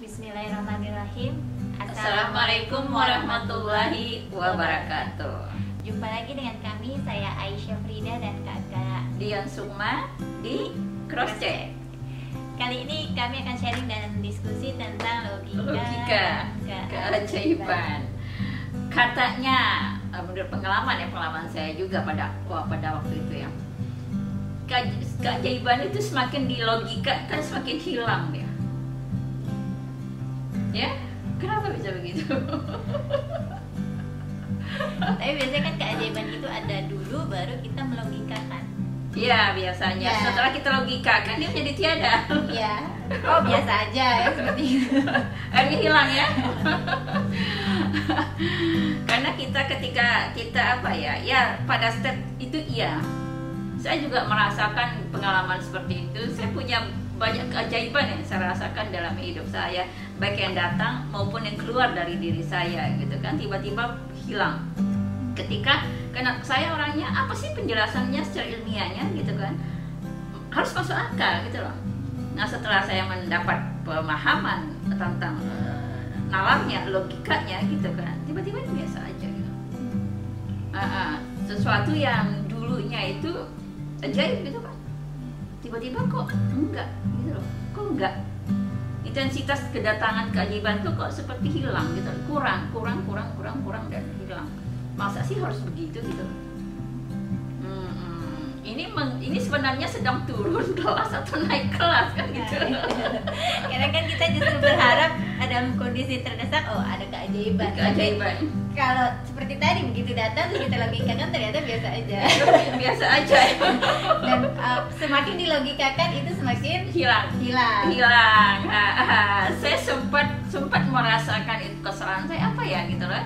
Bismillahirrahmanirrahim. Assalamualaikum warahmatullahi wabarakatuh. Jumpa lagi dengan kami, saya Aisyah Frida dan kakak Dian Sukma di Crosscheck. Kali ini kami akan sharing dan diskusi tentang logika keajaiban. Katanya, menurut pengalaman saya juga pada waktu itu ya, keajaiban itu semakin dilogikakan semakin hilang dia. Ya, kenapa bisa begitu? Tapi biasanya kan keajaiban itu ada dulu baru kita melogikakan. Iya, biasanya Ya. setelah kita logikakan dia menjadi tiada. Ya, oh biasa aja ya seperti itu. Akhirnya hilang ya. Karena ketika kita pada step itu iya. Saya juga merasakan pengalaman seperti itu. Saya punya banyak keajaiban yang saya rasakan dalam hidup saya, baik yang datang maupun yang keluar dari diri saya gitu kan, tiba-tiba hilang. Karena saya orangnya apa sih penjelasannya secara ilmiahnya gitu kan, harus masuk akal gitu loh. Nah, setelah saya mendapat pemahaman tentang nalarnya, logikanya gitu kan, tiba-tiba itu biasa aja gitu. Sesuatu yang dulunya itu ajaib gitu kan, tiba-tiba kok enggak gitu loh, kok enggak, intensitas kedatangan keajaiban tuh kok seperti hilang gitu, kurang dan hilang. Masa sih harus begitu gitu? Ini sebenarnya sedang turun kelas atau naik kelas kan gitu. Karena kan kita justru berharap dalam kondisi terdesak, oh ada keajaiban. Keajaiban. Kalau seperti tadi begitu datang terus kita logikakan ternyata biasa aja. Biasa aja. Dan semakin dilogikakan itu semakin hilang. Saya sempat merasakan itu, kesalahan saya apa ya gitu loh.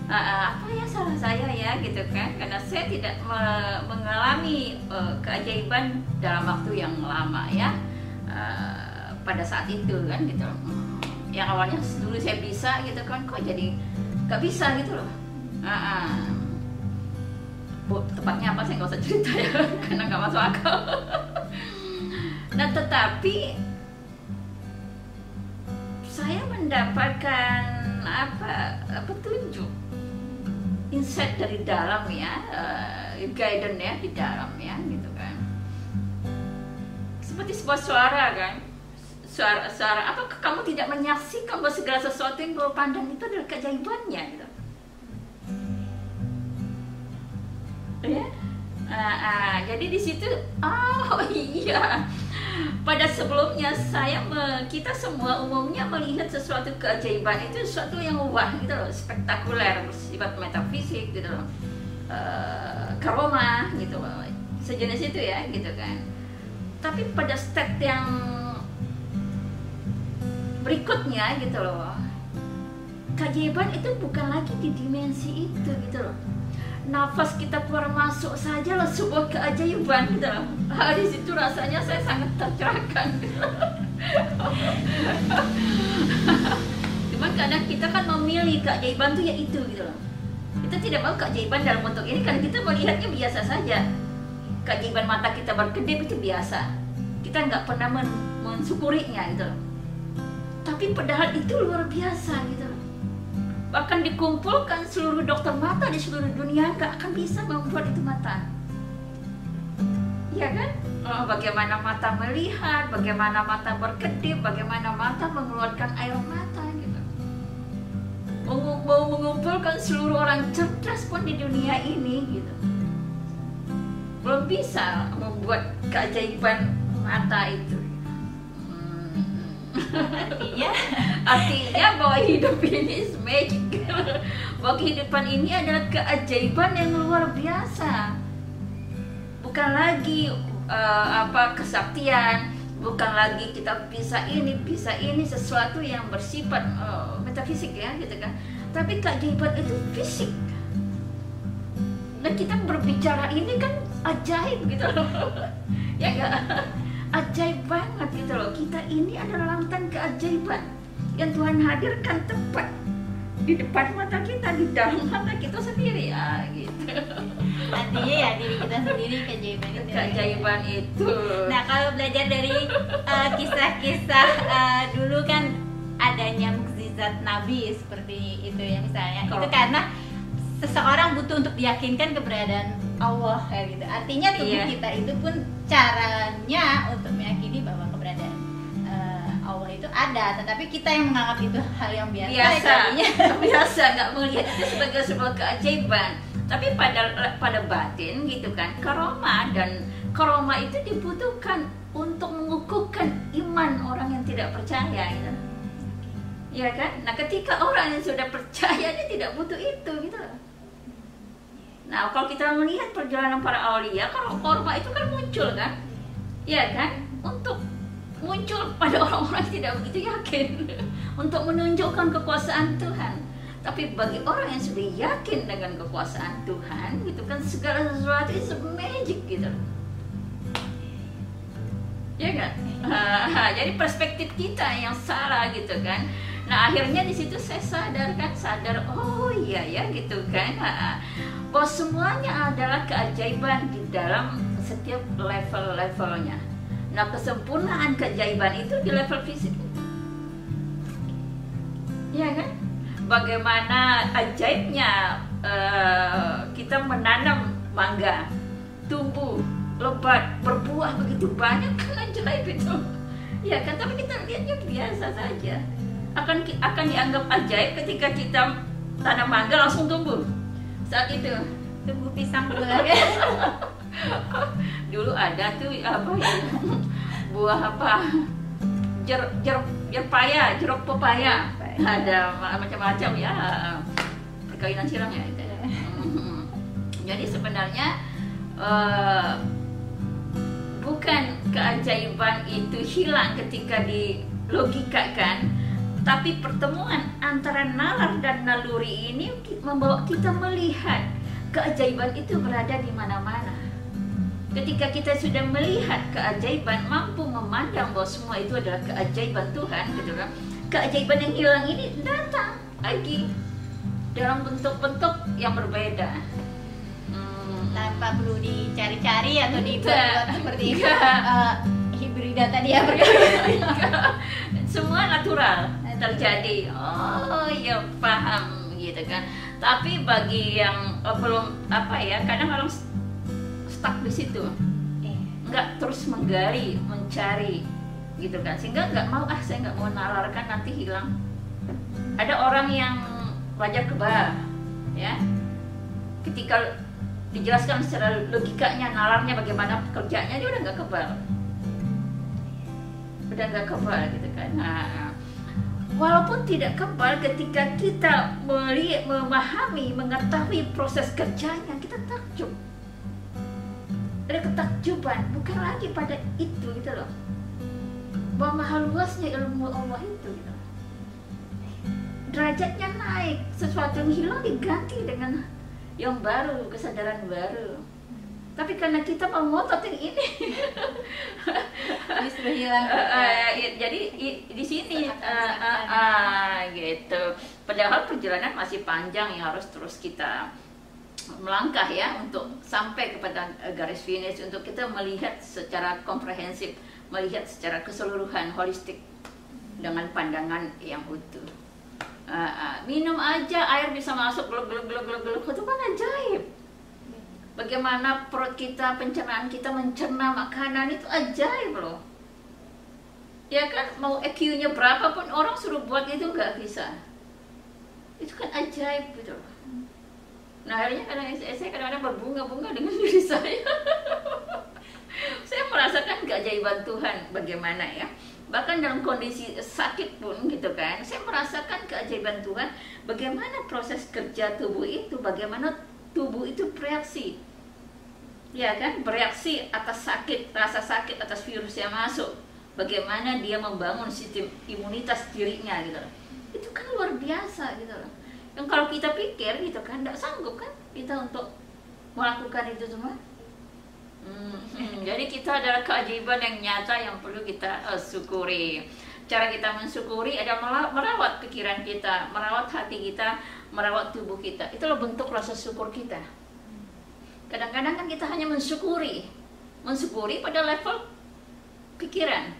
Apa ya salah saya ya gitu kan, karena saya tidak mengalami keajaiban dalam waktu yang lama ya, pada saat itu kan gitu. Yang awalnya dulu saya bisa gitu kan, kok jadi nggak bisa gitu loh. Tepatnya apa saya nggak usah cerita ya karena nggak masuk akal. Nah, tetapi saya mendapatkan petunjuk, insight dari dalam ya, guidance ya di dalam ya gitu kan, seperti sebuah suara kan, suara apa, kamu tidak menyaksikan bahwa segala sesuatu yang kau pandang itu adalah keajaibannya gitu ya. Jadi di situ oh iya, pada sebelumnya kita semua umumnya melihat sesuatu keajaiban itu sesuatu yang wah gitu loh, spektakuler, bersifat metafisik gitu loh, karomah gitu loh, sejenis itu ya gitu kan. Tapi pada step yang berikutnya gitu loh, keajaiban itu bukan lagi di dimensi itu gitu loh. Nafas kita keluar masuk saja lah sebuah keajaiban gitu loh. Di situ rasanya saya sangat tercerahkan gitu. Cuman kadang kita kan memilih keajaiban tuh ya itu gitu loh. Kita tidak mau keajaiban dalam bentuk ini karena kita melihatnya biasa saja. Keajaiban mata kita berkedip itu biasa. Kita nggak pernah mensyukurinya gitu loh. Tapi padahal itu luar biasa gitu loh. Bahkan dikumpulkan seluruh dokter mata di seluruh dunia nggak akan bisa membuat itu mata, ya kan? Bagaimana mata melihat, bagaimana mata berkedip, bagaimana mata mengeluarkan air mata gitu. Mau mengumpulkan seluruh orang cerdas pun di dunia ini gitu, belum bisa membuat keajaiban mata itu. Artinya bahwa hidup ini is magic. Bahwa kehidupan ini adalah keajaiban yang luar biasa. Bukan lagi kesaktian, bukan lagi kita bisa ini sesuatu yang bersifat metafisik ya gitu kan. Tapi keajaiban itu fisik. Dan kita berbicara ini kan ajaib gitu loh. Ya enggak? Ajaib banget gitu loh. Kita ini adalah lautan keajaiban yang Tuhan hadirkan tepat di depan mata kita, di dalam mata kita sendiri ya gitu. Artinya ya diri kita sendiri keajaiban itu. Nah, kalau belajar dari kisah-kisah dulu kan mukjizat nabi seperti itu ya misalnya. Kalau- Itu karena seseorang butuh untuk diyakinkan keberadaan Allah kayak gitu. Artinya tubuh Iya. kita itu pun caranya untuk meyakini bahwa keberadaan Allah itu ada, tetapi kita yang menganggap itu hal yang biasa. biasa jadinya biasa, nggak melihat itu sebagai sebuah keajaiban. Tapi pada batin gitu kan, karomah itu dibutuhkan untuk mengukuhkan iman orang yang tidak percaya gitu. Ya kan? Nah, ketika orang yang sudah percaya dia tidak butuh itu gitu loh. Nah, kalau kita melihat perjalanan para aulia, karomah itu kan muncul kan? Ya kan? Untuk muncul pada orang-orang yang tidak begitu yakin untuk menunjukkan kekuasaan Tuhan. Tapi bagi orang yang sudah yakin dengan kekuasaan Tuhan, gitu kan, segala sesuatu itu magic gitu. Ya kan? Jadi perspektif kita yang salah gitu kan. Nah, akhirnya di situ saya sadar, oh iya ya gitu kan. Bahwa semuanya adalah keajaiban di dalam setiap level-levelnya. Nah, kesempurnaan keajaiban itu di level fisik. Iya kan? Bagaimana ajaibnya kita menanam mangga, tumbuh, lebat, berbuah begitu banyak, kan ajaib itu. Ya kan, tapi kita lihatnya biasa saja. Akan dianggap ajaib ketika kita tanam mangga langsung tumbuh. Saat itu tumbuh pisang bulan. dulu ada tuh apa ya, buah apa, jeruk pepaya, ada macam-macam ya, perkawinan silang ya itu. Jadi sebenarnya bukan keajaiban itu hilang ketika dilogikakan, tapi pertemuan antara nalar dan naluri ini membawa kita melihat keajaiban itu berada di mana-mana. Ketika kita sudah melihat keajaiban, mampu memandang bahwa semua itu adalah keajaiban Tuhan, gitu kan? Keajaiban yang hilang ini datang lagi dalam bentuk-bentuk yang berbeda. Tanpa perlu dicari-cari atau Enggak. dibuat seperti itu. Enggak. Hibrida tadi ya perkawinan. Semua natural terjadi. Oh ya, paham gitu kan. Tapi bagi yang belum apa ya, kadang orang stuck di situ, nggak terus menggali, mencari gitu kan, sehingga nggak mau, saya nggak mau nalarkan, nanti hilang. Ada orang yang belajar kebal ya, ketika dijelaskan secara logikanya nalarnya bagaimana kerjanya, dia udah nggak kebal gitu kan. Nah, walaupun tidak kebal, ketika kita memahami, mengetahui proses kerjanya, kita takjub. Ada ketakjuban, bukan lagi pada itu gitu loh, bahwa mahal luasnya ilmu Allah itu gitu. Derajatnya naik, sesuatu yang hilang diganti dengan yang baru, kesadaran baru. Tapi karena kita mau ngotot yang ini, Justru hilang. jadi di sini gitu. Padahal perjalanan masih panjang yang harus terus kita melangkah ya, untuk sampai kepada garis finish, untuk kita melihat secara komprehensif, melihat secara keseluruhan, holistik, dengan pandangan yang utuh. Minum aja air bisa masuk gluk, itu kan ajaib. Bagaimana perut kita, pencernaan kita mencerna makanan, itu ajaib loh. Ya kan, mau EQ-nya berapapun orang suruh buat itu nggak bisa. Itu kan ajaib gitu loh. Nah, akhirnya saya kadang-kadang berbunga-bunga dengan diri saya. Saya merasakan keajaiban Tuhan bagaimana ya. Bahkan dalam kondisi sakit pun gitu kan, saya merasakan keajaiban Tuhan, bagaimana proses kerja tubuh itu, bagaimana tubuh itu bereaksi. Ya kan, bereaksi atas sakit, rasa sakit, atas virus yang masuk. Bagaimana dia membangun sistem imunitas dirinya gitu loh. Itu kan luar biasa gitu loh. Yang kalau kita pikir gitu kan, tidak sanggup kan kita untuk melakukan itu semua. Jadi kita adalah keajaiban yang nyata yang perlu kita syukuri. Cara kita mensyukuri adalah merawat pikiran kita, merawat hati kita, merawat tubuh kita. Itulah bentuk rasa syukur kita. Kadang-kadang kan kita hanya mensyukuri pada level pikiran,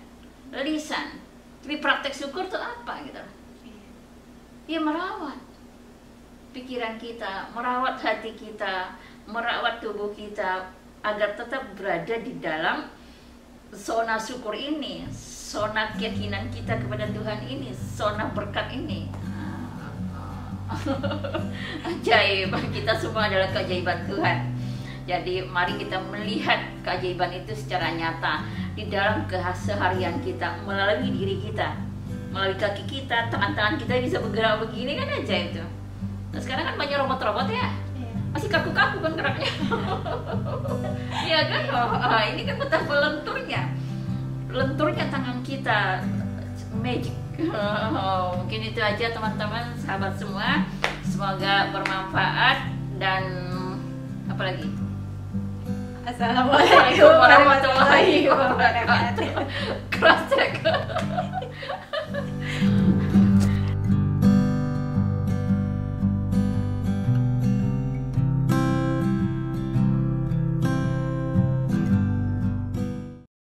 lisan. Tapi praktek syukur itu apa gitu? Ya merawat pikiran kita, merawat hati kita, merawat tubuh kita agar tetap berada di dalam zona syukur ini, zona keyakinan kita kepada Tuhan ini, zona berkat ini. Ajaib, kita semua adalah keajaiban Tuhan. Jadi mari kita melihat keajaiban itu secara nyata di dalam keseharian kita, melalui diri kita, melalui kaki kita, tangan-tangan kita bisa bergerak begini, kan ajaib itu. Nah sekarang kan banyak robot-robot ya, masih kaku-kaku kan geraknya. Iya kan, ini kan betapa lenturnya tangan kita, magic. Mungkin itu aja teman-teman, sahabat semua, semoga bermanfaat. Dan apa lagi? Assalamualaikum warahmatullahi wabarakatuh. Cross check.